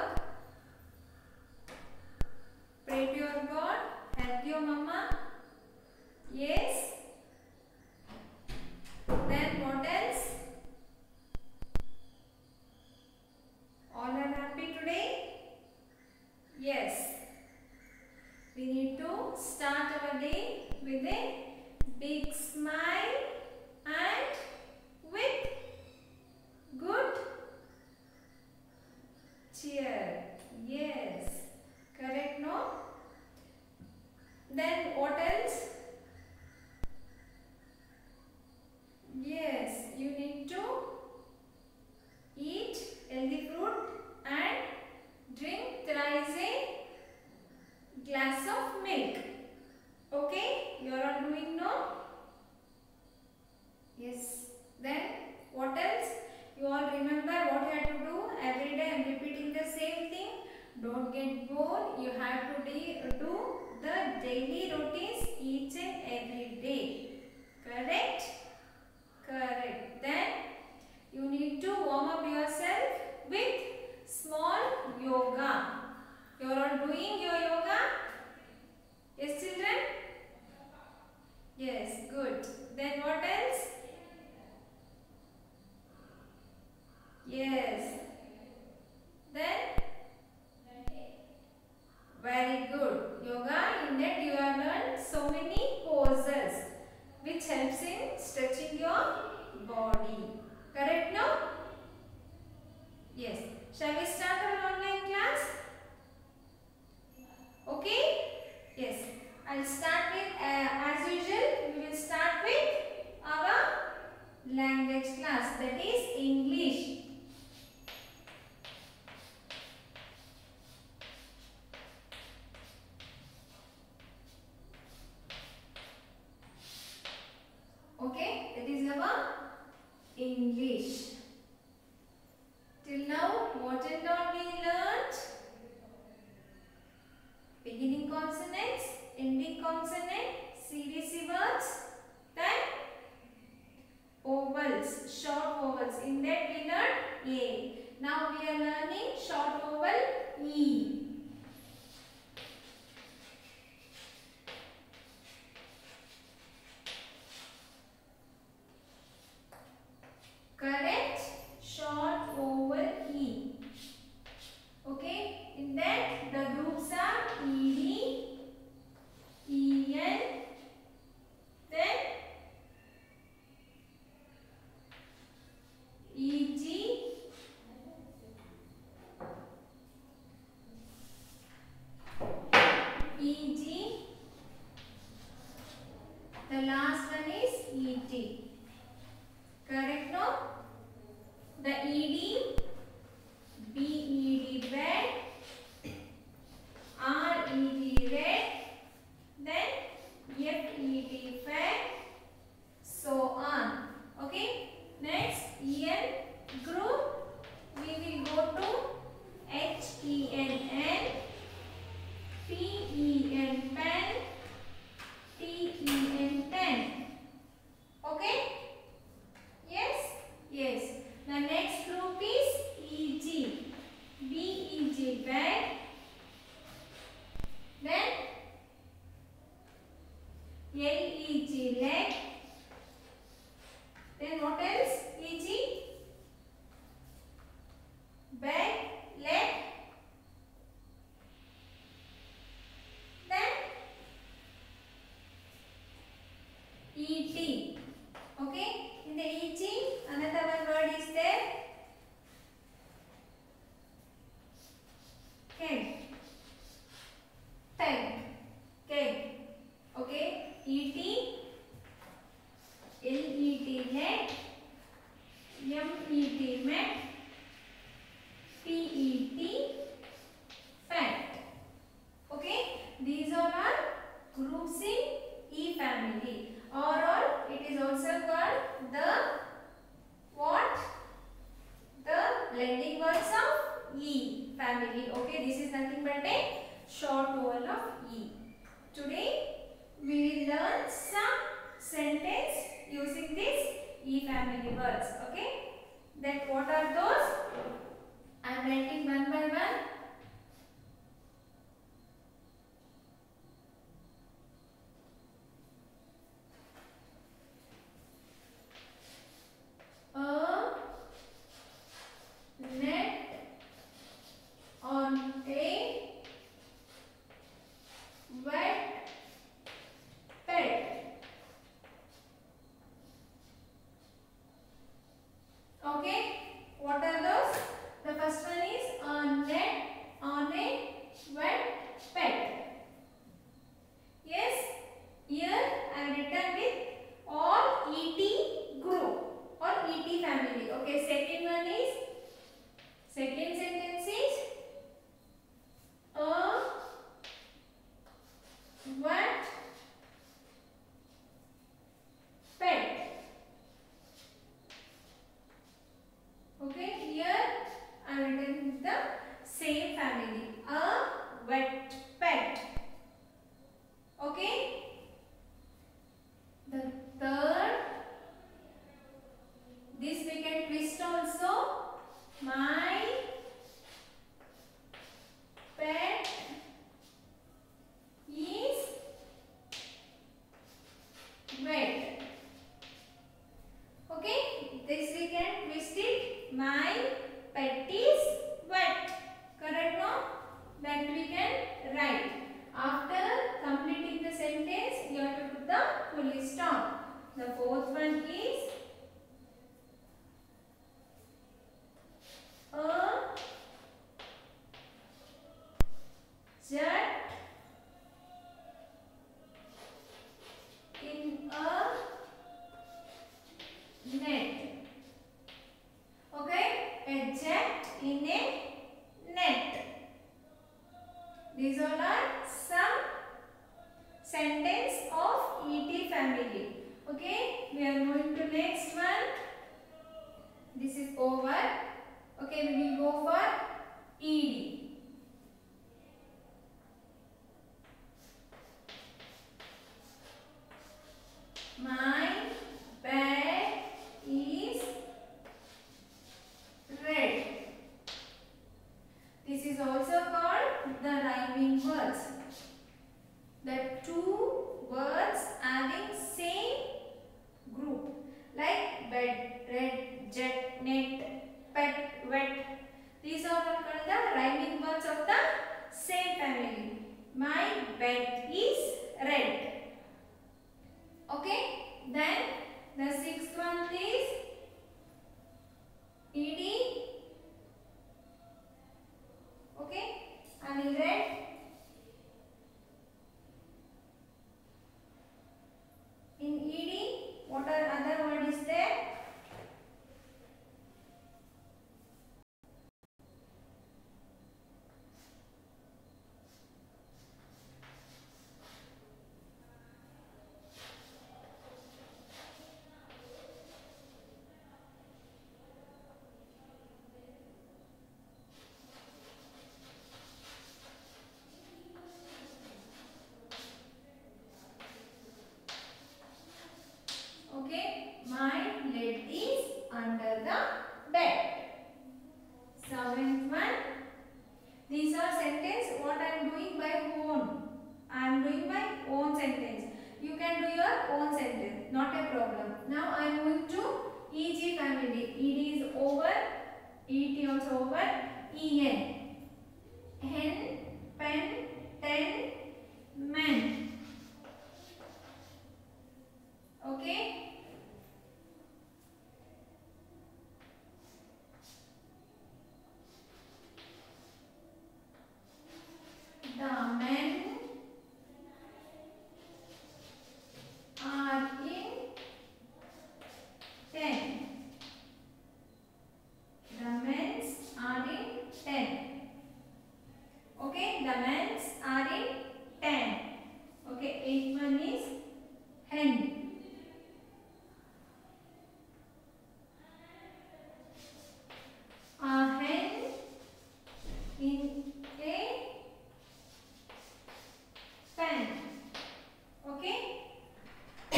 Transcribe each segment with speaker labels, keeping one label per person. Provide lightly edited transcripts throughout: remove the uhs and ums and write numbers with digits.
Speaker 1: work. Pray to your God. Help your mama. Yes. Then what else? All are happy today? Yes. We need to start our day with a big smile and with good cheer. Yes. Correct, no? Then what else? Yes, you need to eat healthy fruit and drink thrice a glass of milk. Okay, you are all doing no? Yes. Then what else? You all remember what you have to do? Every day I am repeating the same thing. Don't get bored. You have to do the daily routines each and every day. Correct? Correct. Then you need to warm up yourself with small yoga. You are all doing your yoga? Yes, children? Yes, good. Then what else? Yes. Then? Very good. Yoga, in that you have learned so many poses which helps in stretching your body. Correct now? Yes. Shall we start our online class? Okay? Yes. I'll start with, as usual, we will start with our language class, that is English. Okay, that is our English. Till now, what and all we learnt? Beginning consonants, ending consonant, series words, then vowels, short vowels. In that we learned A. Now we are learning short vowel E. Correct? Short vowel E. Okay? In that the groups are ED, EN, then EG, EG, the last one is ET. Correct, no? The ED, BED bed, RED red, then FED fed, so on. Okay? Next, EN group, we will go to HENN, PEN pen, TEN ten. Okay? Yes? Yes. The next group is EG. BEG bed. Then LEG leg. Then what else? EG bed, leg. Then ET. Okay? In the ET, another one word is there. Keg. Tag. Keg. Okay? ET, LET net, MET met, PET pet. Okay? These all are groups in E family. Or it is also called the what? The blending words of E family. Okay, this is nothing but a short vowel of E. Today we will learn some sentence using this E family words. Okay, that what are those? I am writing one by one. on a wet pet. Okay, what are those? The first one is a net on a wet pet. Yes, here I have written with all ET group or ET family. Okay, second one is, second sentence is a wet pet. Okay, here I am written the same family, a wet pet. Okay, the third, this we can twist also. My pet is wet. Okay, this we can twist it. My pet is wet. Correct, no? That we can write. After completing the sentence, you have to put the full stop. The fourth one is a jet in a net. Okay, a jet in a net. These all are some sentence of ET family. Okay, we are moving to next one. This is over. Okay, we will go for ED. My bed is red. This is also called the rhyming words. The two words having same group, like bed, red, jet, net, pet, wet. These are all called the rhyming words of the same family. My bed is red. Okay, then the sixth one is ED. Okay, I will write in ED. What are other word is there? Okay, my leg is under the bed. Seventh one. These are sentence what I am doing by own. I am doing my own sentence. You can do your own sentence, not a problem. Now I am moving to EG family. ED is over, ET also over, EN. Hen, pen, ten, men. Okay. The men are in ten. The men's are in 10. Okay, the men's are in 10. Okay, eighth one is hen. A hen in a pen. Okay, a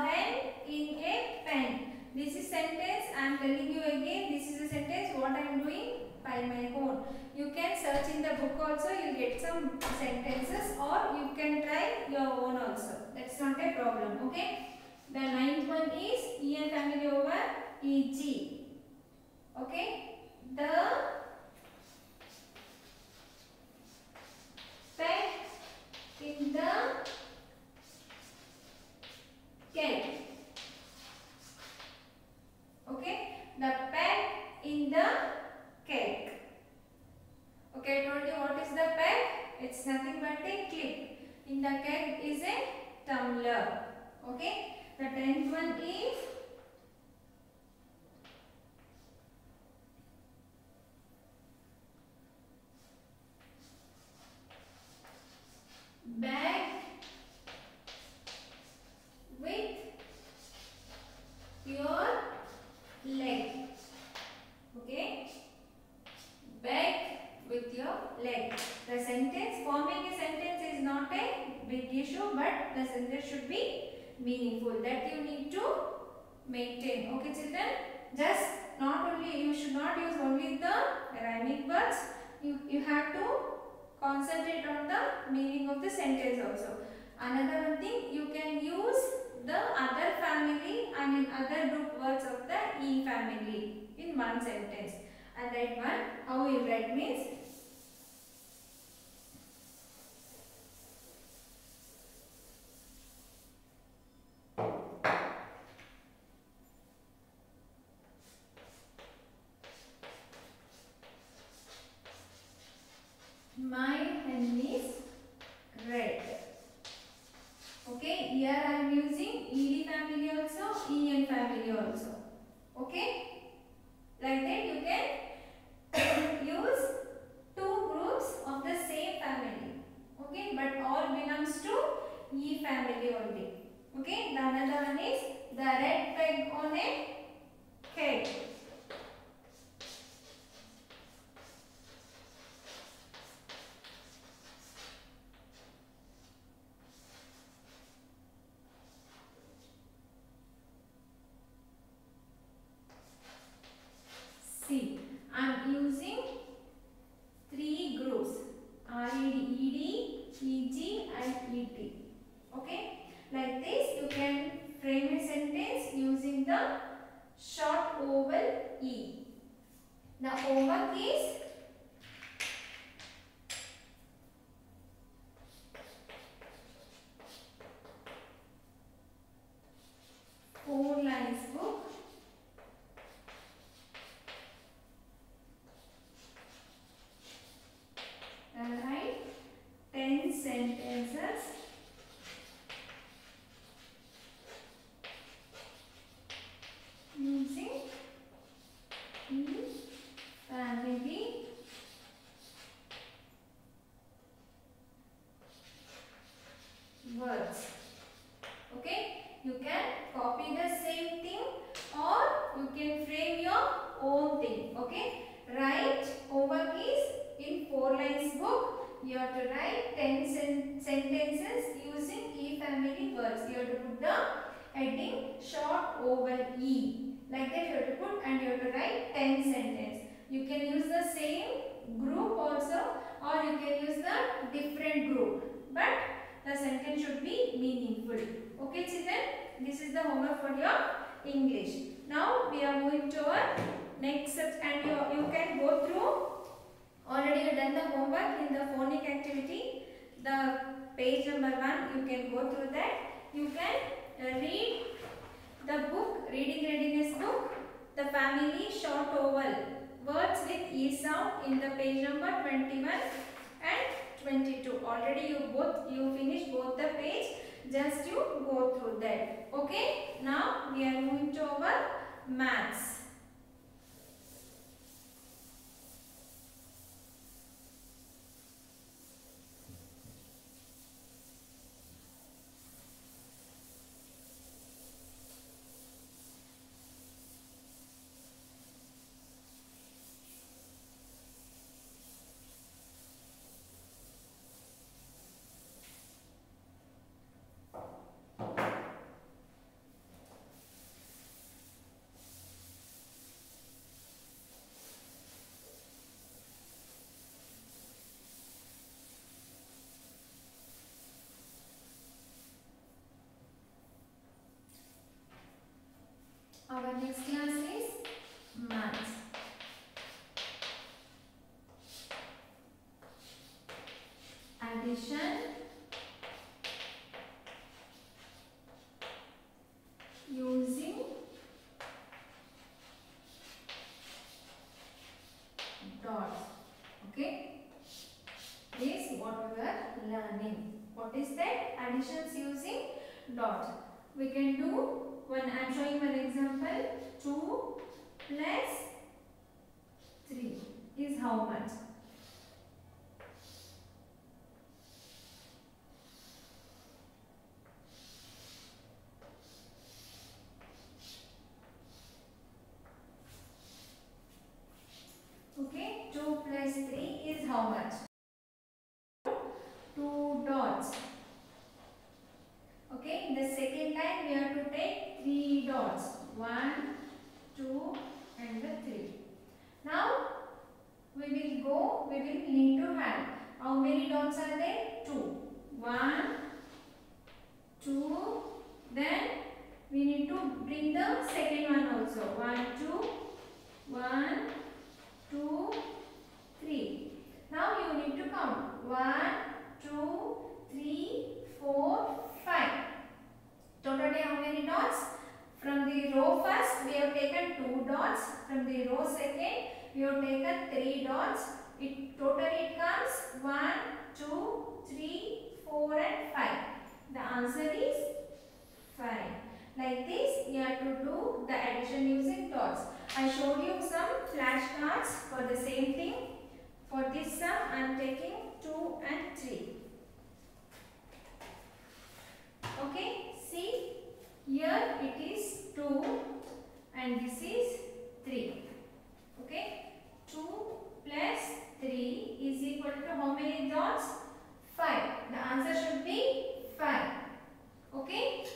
Speaker 1: hen in a pen. This is sentence. I am telling you again. This is a sentence what I am doing by my own. You can search in the book also. You will get some sentences, or you can try your own also. That's not a problem. Okay. The ninth one is EN family over EG. Okay. The Okay, I told you what is the peg? It's nothing but a clip. In the keg is a tumbler. Okay. The 10th one is bag with your leg. Okay. Bag with your leg. The sentence, forming a sentence is not a big issue, but the sentence should be meaningful. That you need to maintain. Okay, children. Just not only, you should not use only the rhyming words. You have to concentrate on the meaning of the sentence also. Another one thing, you can use the other family and in other group words of the E family in one sentence. And write one. How you write means, my hen is red. Okay, here I am using ED family also, EN family also. Okay, like that you can use two groups of the same family. Okay, but all belongs to E family only. Okay, the another one is the red peg on a keg. See, I am using three groups, RED, ED, EG and ET. Okay, like this you can frame a sentence using the short vowel E. The homework is four lines book. Write 10 sentences using E family words. Okay, you can copy the same thing or you can frame your own thing. Okay, write, homework is in 4 lines book. You have to write 10 sentences using E family words. You have to put the heading short vowel E. Like that you have to put, and you have to write 10 sentences. You can use the same group also or you can use the different group. But the sentence should be meaningful. Okay children, this is the homework for your English. Now we are moving to our next step, and you can go through. Already you done the homework in the phonic activity. The page number 1, you can go through that. You can read the book, reading readiness book, the family short vowel words with E sound in the page number 21 and 22. Already you finished both the page. Just you go through that. Okay. Now we are moving to our maths. Our next class is maths. Addition, using dots. Okay. what we are learning. What is that? Additions using dots. We can do one. I am showing one example. 2 plus 3 is how much? Okay, 2 plus 3 is how much? 2 dots. Okay, the second time we have to take 3 dots. 1, 2 and the 3. Now we will need to add. How many dots are there? 2. 1, 2, then we need to bring the second one also. 1, 2, 1, 2, 3. Now you need to count. 1, 2, 3, 4, 5. Totally how many dots? From the row first we have taken 2 dots. From the row second we have taken 3 dots. Totally it comes 1, 2, 3, 4 and 5. The answer is 5. Like this you have to do the addition using dots. I showed you some flashcards for the same thing. For this sum I am taking 2 and 3. Okay, see here it is 2 and this is 3. Okay, 2 plus 3 is equal to how many dots? 5. The answer should be 5. Okay,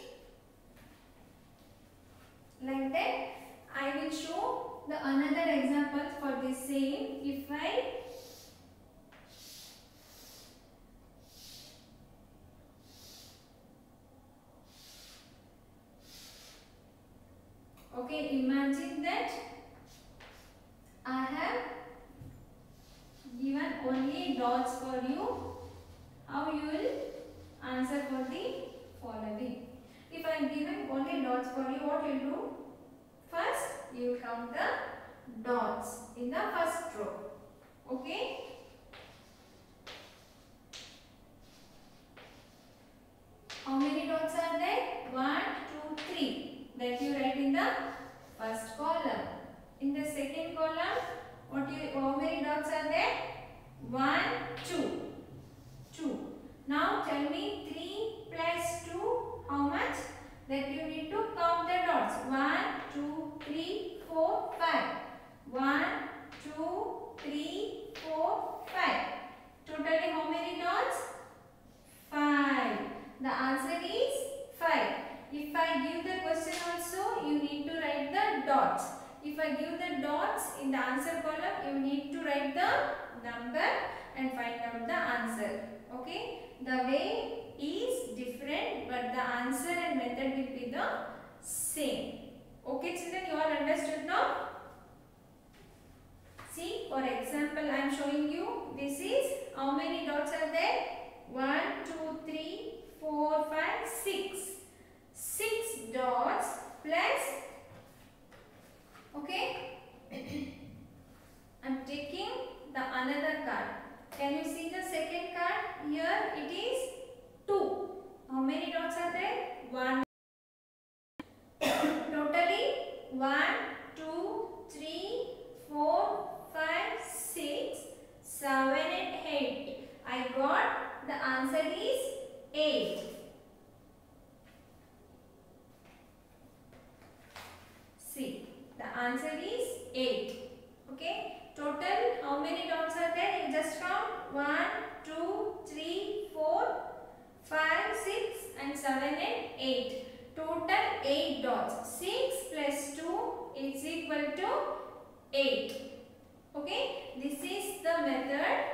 Speaker 1: like that I will show the another example for the same. If I imagine that I have given only dots for you. How you will answer for the following? If I am giving only dots for you, what you will do? First, you will count the dots in the first row. Okay? How many dots are there? 1, 2, 3. That you write in the first column. In the second column, how many dots are there? 1, 2. 2. Now tell me 3 plus 2, how much? That you need to count the dots. 1, 2, 3, 4, 5. 1, 2, 3, 4, 5. Totally how many dots? 5. The answer is 5. If I give the question also, you need to write the dots. If I give the dots in the answer column, you need to write the number and find out the answer. Okay? The way is different, but the answer and method will be the same. Okay children, you all understood now? See, for example, I am showing you, this is how many dots are there? 1, 2, 3, 4, 5, 6. 6 dots plus, okay, I am taking the another card. Can you see the second card? Here it is 2. How many dots are there? 1. Totally 1, 2, 3, 4, 5, 6, 7 and 8. I got the answer is 8. See, the answer is 8. Okay. Total how many dots are there? You just count 1, 2, 3, 4, 5, 6 and 7 and 8. Total 8 dots. 6 plus 2 is equal to 8. Okay. This is the method.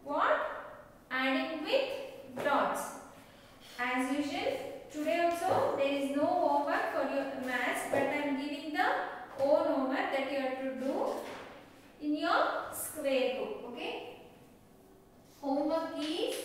Speaker 1: What? Adding with dots. As usual, today also there is no homework for your maths, but I am giving the own homework that you have to do in your square book. Okay. Homework is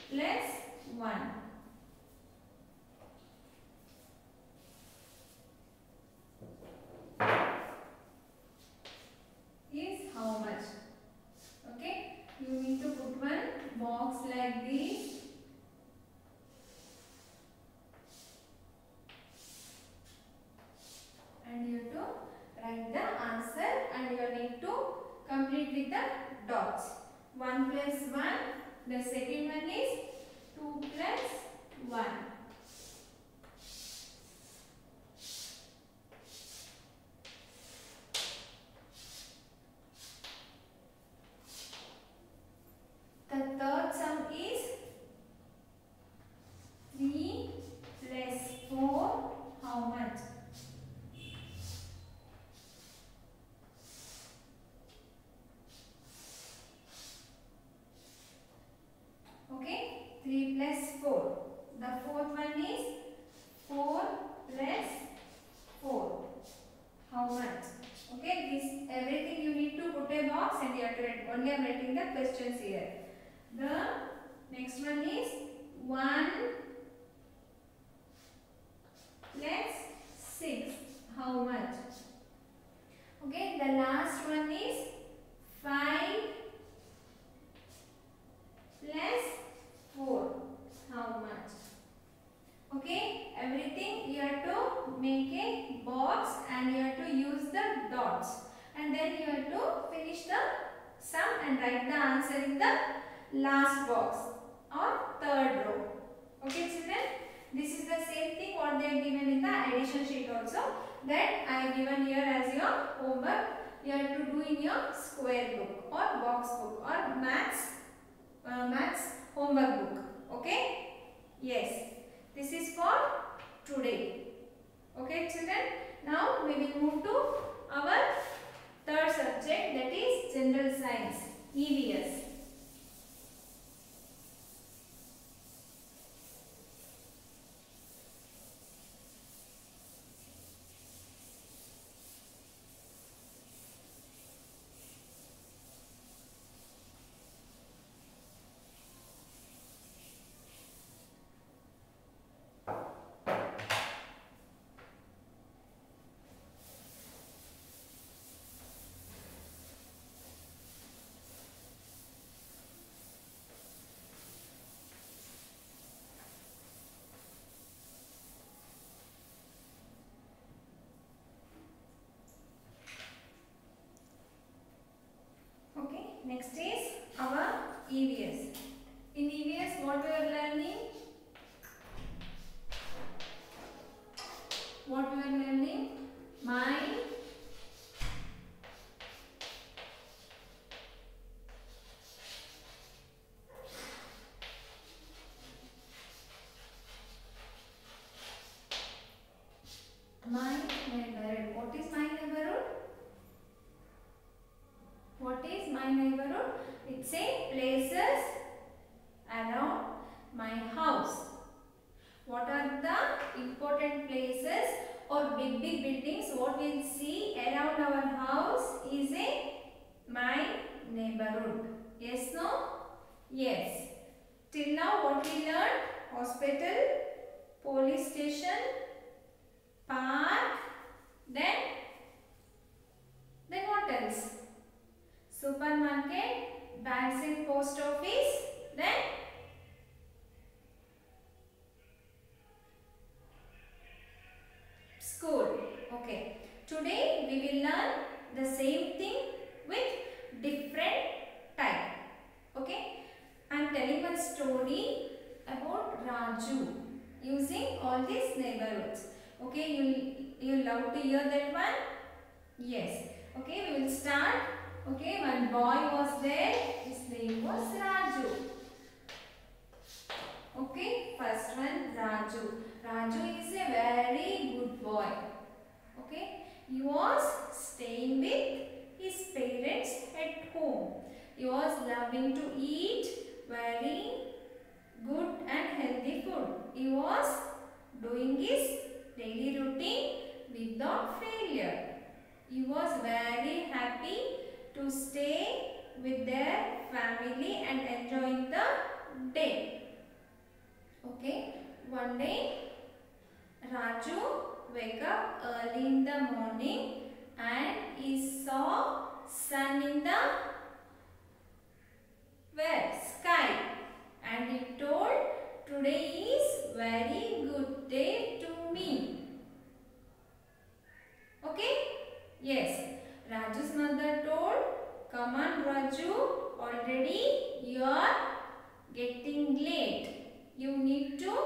Speaker 1: plus 1 is how much? Okay, you need to put one box like this. And you have to write the answer and you need to complete with the dots. 1 plus 1. The second one is 2 plus 1. The third sum is 3 plus 4. How much? Okay, 3 plus 4. The fourth one is 4 plus 4. How much? Okay, this everything you need to put a box and you have to write. Only I am writing the questions here. The next one is 1 plus 6. How much? Okay, the last one is 5 plus 4. How much? Okay, everything you have to make a box and you have to use the dots. And then you have to finish the sum and write the answer in the last box or third row. Okay children, this is the same thing what they are given in the addition sheet also. That I have given here as your homework. You have to do in your square book or box book or maths homework book. Okay? Yes. This is for today. Okay children. Now we will move to our third subject, that is General Science, EVS. Next is our EVS. In EVS, what we are learning? What we are learning? My neighborhood. What is my neighborhood? What is my neighborhood? It's a places around my house. What are the important places or big buildings what we'll see around our house is my neighborhood. Yes, no? Yes. Till now what we learned? Hospital, police station, park, then what else? Supermarket, banks and post office, then school. Okay. Today we will learn the same thing with different type. Okay. I am telling one story about Raju using all these neighborhoods. Okay. You love to hear that one? Yes. Okay. We will start. Okay, one boy was there, his name was Raju. Okay, first one Raju. Raju is a very good boy. Okay, he was staying with his parents at home. He was loving to eat very good and healthy food. He was doing his daily routine without failure. He was very happy to stay with their family and enjoying the day. one day Raju wake up early in the morning and he saw sun in the where? Sky, and he told, today is very good day to me. Okay? Yes. Raju's mother told, come on Raju, already you are getting late. You need to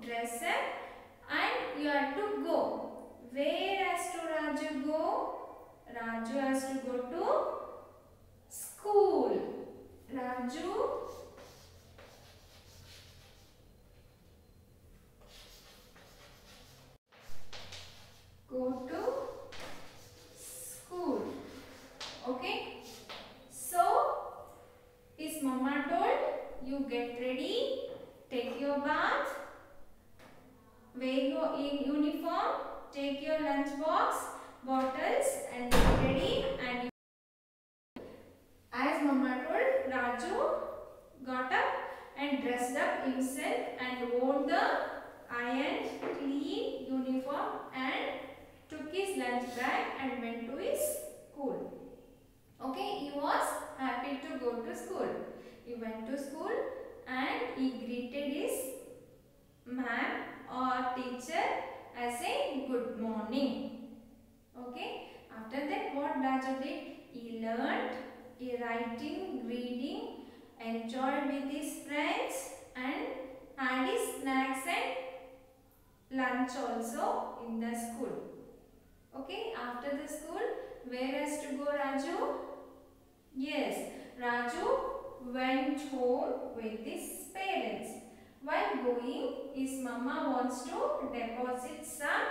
Speaker 1: dress up and you have to go. Where has to Raju go? Raju has to go to school. Raju go to school. Okay. So his mama told, you get ready, take your bath, wear your uniform, take your lunch box, bottles and get ready. And as mama told, Raju got up and dressed up himself and wore the ironed clean uniform and took his lunch bag and went to his school. Okay, he was happy to go to school. He went to school and he greeted his ma'am or teacher as a good morning. Okay, after that what Raju did? He learned writing, reading, enjoyed with his friends and had his snacks and lunch also in the school. Okay, after the school, where has to go Raju? Yes, Raju went home with his parents. While going, his mama wants to deposit some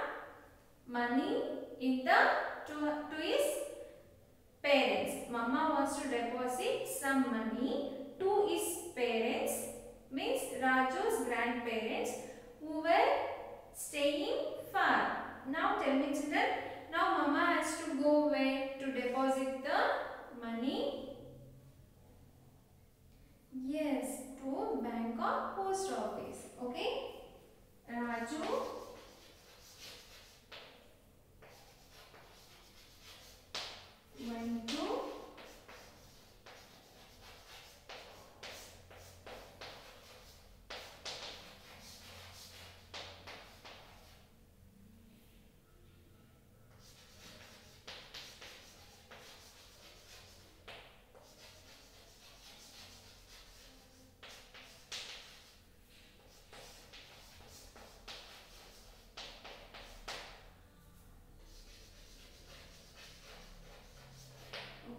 Speaker 1: money in to his parents. Mama wants to deposit some money to his parents, means Raju's grandparents who were staying far. Now tell me children, now mama has to go where to deposit the money? Yes, to bank or post office. Okay, Raju went to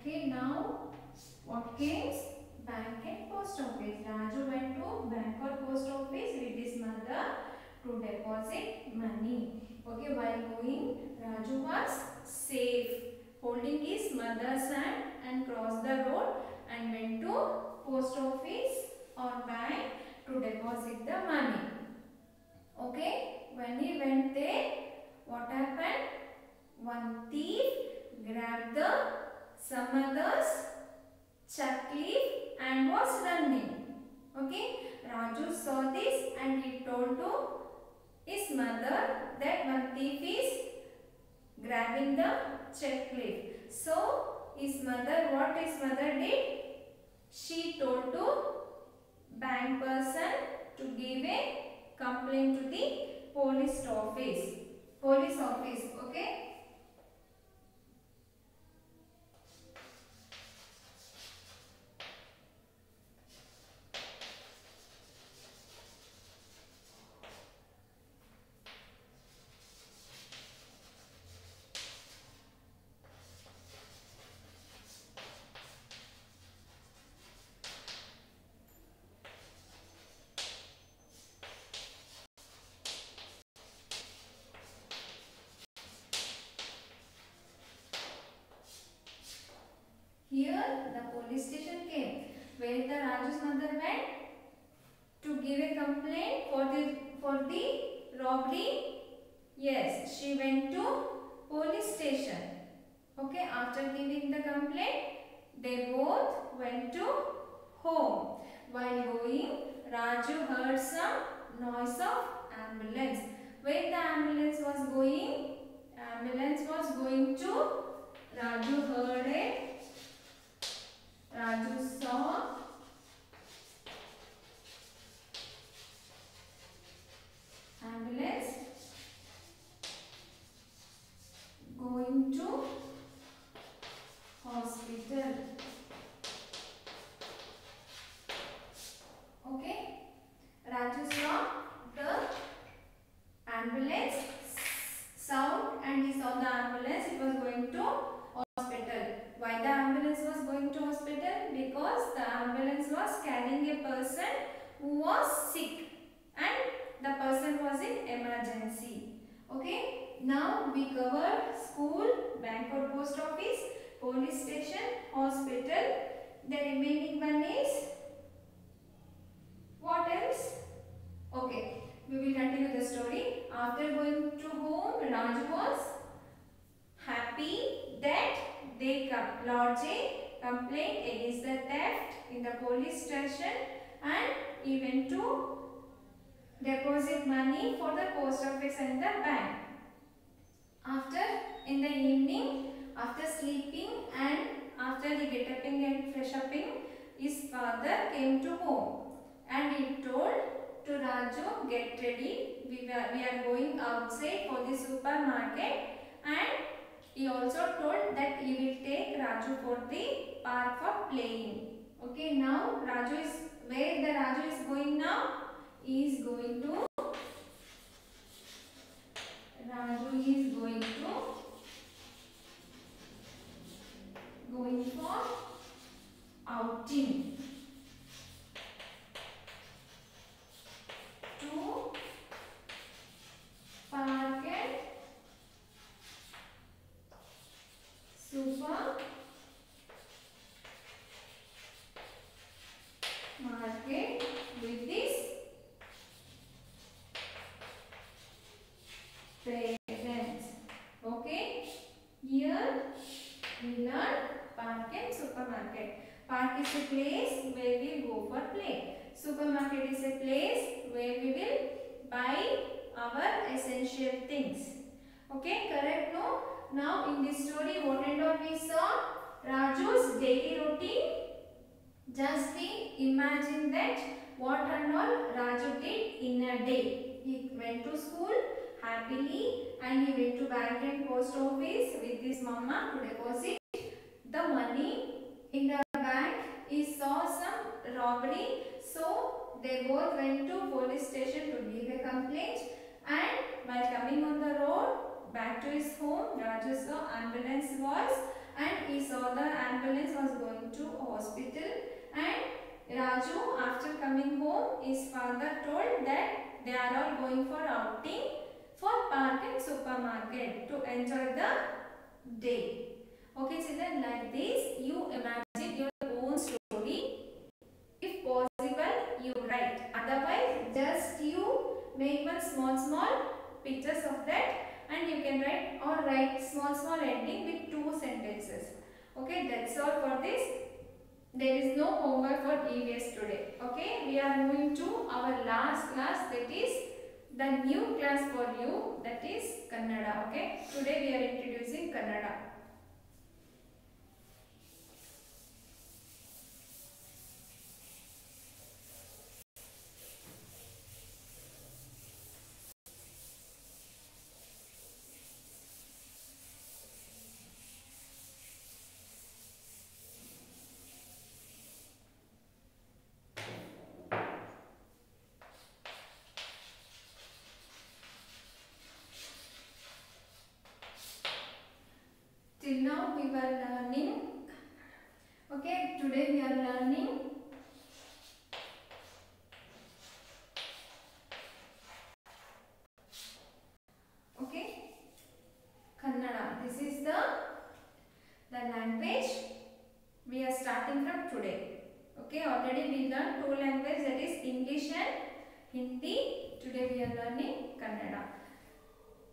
Speaker 1: okay, now what came? Bank and post office. Raju went to bank or post office with his mother to deposit money. Okay, while going, Raju was safe, holding his mother's hand and crossed the road and went to post office or bank to deposit the money. Okay, when he went there, what happened? One thief grabbed the some others chuck leaf and was running. Okay, Raju saw this and he told to his mother that one thief is grabbing the chuck leaf. So his mother, what his mother did? She told to bank person to give a complaint to the police office. Okay. Here the police station came where the Raju's mother went to give a complaint for the robbery. Yes, she went to police station. Okay, after giving the complaint, they both went to home. While going, Raju heard some noise of ambulance. Where the ambulance was going? Ambulance was going to, Raju heard it. Raju saw ambulance going to hospital. Okay, Raju saw the ambulance sound and he saw the ambulance. It was going to hospital. Why the ambulance was going to hospital? Because the ambulance was carrying a person who was sick and the person was in emergency. Okay, now we covered school, bank or post office, police station, hospital. The remaining one is what else? Okay, we will continue the story. After going to home, Raju was happy that they lodged a complaint against the theft in the police station and he went to deposit money for the post office and the bank. After, in the evening, after sleeping and after he get up and fresh upping, his father came to home and he told to Raju, get ready, we are going outside for the supermarket, and he also told that he will take Raju for the park for playing. Okay, now Raju is, where the Raju is going now? He is going to, Raju is going for outing to park and supermarket with this parents. Okay, here we learn park and supermarket. Park is a place where we go for play. Supermarket is a place where we will buy our essential things. Okay, correct? No? Now in this story, what and all we saw? Raju's daily routine. Just imagine that what and all Raju did in a day. He went to school happily and he went to bank and post office with his mama to deposit the money. In the bank, he saw some robbery, so they both went to police station to give a complaint, and while coming on the road back to his home, Raju saw ambulance was, and he saw the ambulance was going to hospital, and Raju, after coming home, his father told that they are all going for outing for park and supermarket to enjoy the day. Okay children, like this you imagine your own story. If possible, you write. Otherwise, just you make one small pictures of that and you can write, or write small ending with 2 sentences. Okay, that's all for this. There is no homework for EVS today. Okay, we are moving to our last class, that is the new class for you, that is Kannada. Okay, today we are introducing Kannada. Till now we were learning, okay, today we are learning okay, Kannada. This is the language we are starting from today. Okay, already we learned 2 languages, that is English and Hindi. Today we are learning Kannada.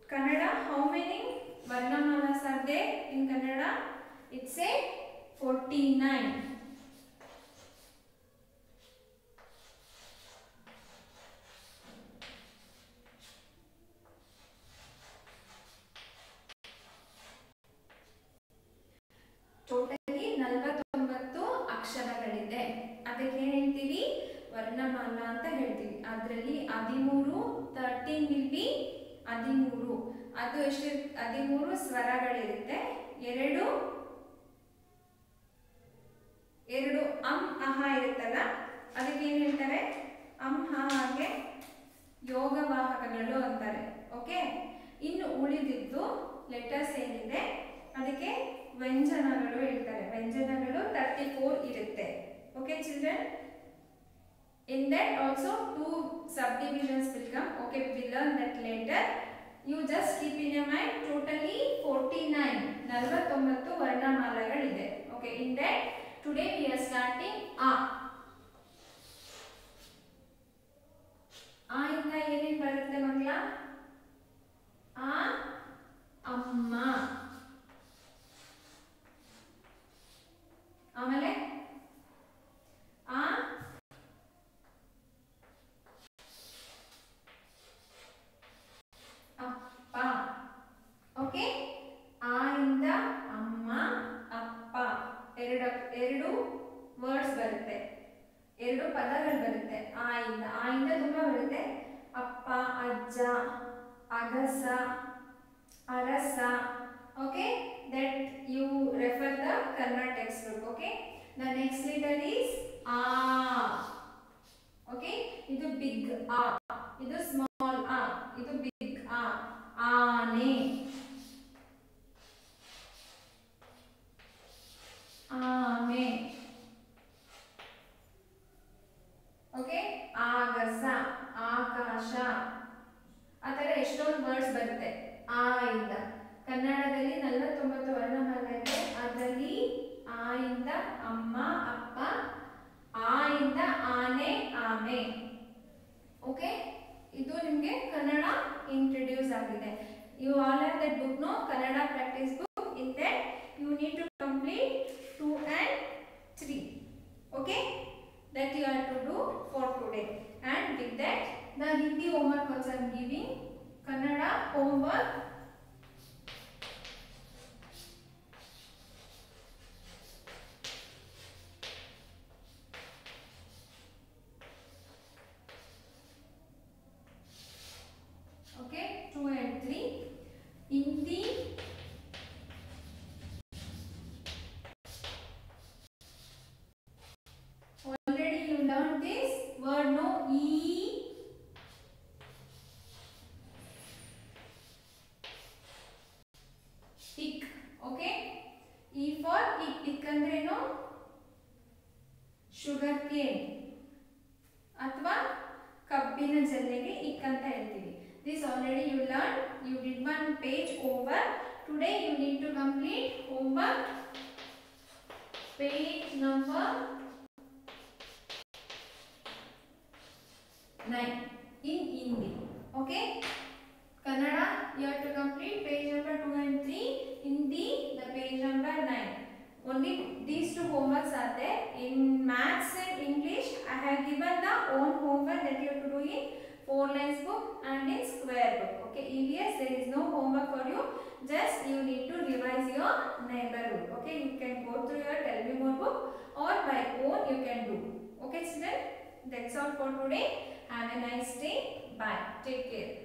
Speaker 1: Kannada, how many Varnamalas are there in Kannada? It's a 49. ಅದರಲ್ಲಿ 13 13 will be 13. ಅದು ಎಷ್ಟು 13 ಸ್ವರಗಳಿರುತ್ತೆ. ಎರಡು ಅಹ ಇರುತ್ತಲ್ಲ ಅದಕ್ಕೆ ಏನು ಹೇಳ್ತಾರೆ ಹಾಗೆ ಯೋಗವಾಹಕಗಳು ಅಂತಾರೆ. ಓಕೆ, ಇನ್ನು ಉಳಿದಿದ್ದು ಲೆಟರ್ಸ್ ಏನಿದೆ ಅದಕ್ಕೆ ವ್ಯಂಜನಗಳು ಹೇಳ್ತಾರೆ. ವ್ಯಂಜನಗಳು 34 ಇರುತ್ತೆ. Okay children, in that also 2 subdivisions will come. Okay, we will learn that later. You just keep in your mind totally 49 49 ವರ್ಣಮಾಲೆಗಳಿದೆ. Okay, in that today we are starting a ಇಂದ ಏನೇನು ಬರುತ್ತೆ ಮಕ್ಕಳ? ಆ ಅಮ್ಮ, ಆಮೇಲೆ ಆ ಅಪ್ಪ. ಓಕೆ, ಆ ಇಂದ ಅಮ್ಮ ಅಪ್ಪ ಎರಡು ವರ್ಡ್ಸ್ ಬರುತ್ತೆ, ಎರಡು ಪದಗಳು ಬರುತ್ತೆ. ಆ ಇಂದ ತುಂಬಾ ಬರುತ್ತೆ. ಅಪ್ಪ, ಅಜ್ಜ, ಅಗಸ, ಅರಸ. Okay, that you refer the Kannada text book. Okay, the next letter is ಆ. ಓಕೆ, ಇದು ಬಿಗ್ ಆ, ಇದು ಸ್ಮಾಲ್ ಆ, ಇದು ಬಿಗ್ ಆ. ಆನೆ, ಆಮೆ. ಓಕೆ, ಆಗಸ, ಆಕಾಶ. ಆ ಥರ ಎಷ್ಟೊಂದು ವರ್ಡ್ಸ್ ಬರುತ್ತೆ ಆ ಇಂದ. ಕನ್ನಡದಲ್ಲಿ 49 ವರ್ಣಮಾಲೆ ಇದೆ. ಅದರಲ್ಲಿ ಆ ಇಂದ ಅಮ್ಮ ಅಪ್ಪ, ಆ ಇಂದ ಆನೆ ಆಮೆ. ಓಕೆ, ಇದು ನಿಮಗೆ ಕನ್ನಡ ಇಂಟ್ರೊಡ್ಯೂಸ್ ಆಗಿದೆ. You all have that book, no? Kannada practice book. In that you need to complete 2 and 3. Okay, that you have to do for today. And with that the Hindi homework also I am giving. Kannada homework. Okay, 2 and 3. Hindi, already you learned this word, no? Ick. Okay, E for ick. Ick ಅಂದ್ರೆ ಏನು? Sugar cane ಅಥವಾ ಕಬ್ಬಿನ ಜಲ್ಲೆಗೆ ಇಕ್ ಅಂತ ಹೇಳ್ತೀವಿ. This already you learned. You did one page over. Today you need to complete homework page number 9 in Hindi. Okay, Kannada you have to complete page number 2 and 3. Hindi the page number 9. Only these two homeworks are there. In maths and English I have given the own homework that you have to do in 4 lines book and in square book. Okay, EVS there is no homework for you. Just you need to revise your neighborhood. Okay, you can go through your Tell Me More book or by own you can do. Okay children, that's all for today. Have a nice day. Bye. Take care.